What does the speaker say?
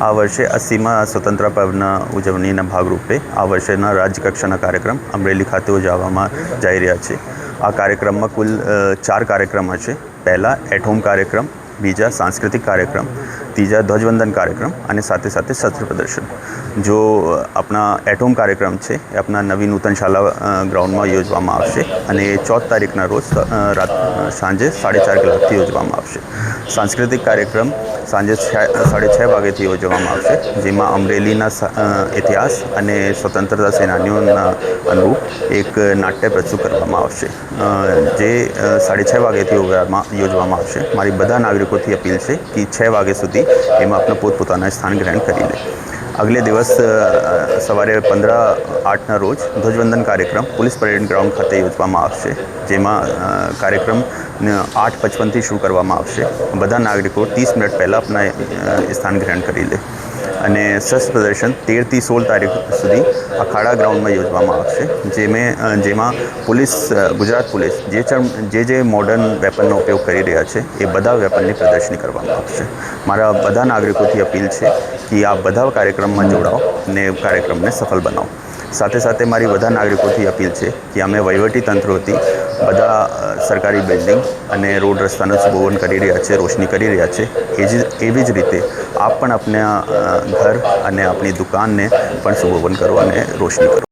આ વર્ષે 80મા સ્વતંત્રતા પર્વના ઉજવણીના ભાગરૂપે આ વર્ષેના રાજ્યકક્ષાના કાર્યક્રમ અમરેલી ખાતે ઉજવવામાં જઈ રહ્યા છે। આ કાર્યક્રમમાં કુલ 4 કાર્યક્રમ હશે। પહેલા એટ હોમ કાર્યક્રમ, બીજા सांस्कृतिक कार्यक्रम, तीजा ध्वजवंदन कार्यक्रम અને સાથે સાથે શસ્ત્ર પ્રદર્શન। जो अपना एट होम कार्यक्रम है ये अपना नवी नूतन शाला ग्राउंड में योजवामां आवशे અને 14 तारीखना रोज सांजे 4:30 કલાકથી યોજવામાં આવશે। सांस्कृतिक कार्यक्रम सांजे 6:30 વાગ્યાથી યોજવામાં આવશે, જેમાં અમરેલીના ઇતિહાસ અને સ્વતંત્રતા સેનાનીઓના અનુરૂપ એક નાટ્ય પ્રસ્તુત કરવામાં આવશે, જે 6:30 વાગ્યાથી યોજવામાં આવશે। મારી બધા નાગરિકોથી અપીલ છે કે 6 વાગ્યા સુધી એમાં આપણા પોતપોતાના સ્થાન ગ્રહણ કરી લે। अगले दिवस सवारे 15/8 रोज ध्वजवंदन कार्यक्रम पुलिस परेड ग्राउंड खाते योजવામાં આવશે, જેમાં कार्यक्रम 8:55 शुरू કરવામાં આવશે। બધા નાગરિકો 30 મિનિટ પહેલાં अपना स्थान ग्रहण કરી લે અને શસ્ત્ર પ્રદર્શન 13થી 16 તારીખ સુધી અખાડા ગ્રાઉન્ડમાં યોજવામાં આવશે, જેમાં પોલીસ ગુજરાત પોલીસ જે મોડર્ન વેપનનો ઉપયોગ કરી રહ્યા છે એ બધા વેપનની પ્રદર્શની કરવામાં આવશે। મારા બધા નાગરિકોથી અપીલ છે कि आप બધા કાર્યક્રમમાં જોડાઓ અને કાર્યક્રમને સફળ બનાવો। સાથે સાથે મારી બધા નાગરિકોથી અપીલ છે કે અમે વહીવટી તંત્ર વતી બધા સરકારી બિલ્ડિંગ અને રોડ રસ્તાનું સુશોભન કરી રહ્યા છે, રોશની કરી રહ્યા છે। એવી જ રીતે આપ પણ આપણા ઘર અને આપણી દુકાનને પણ સુશોભન કરો અને રોશની કરો।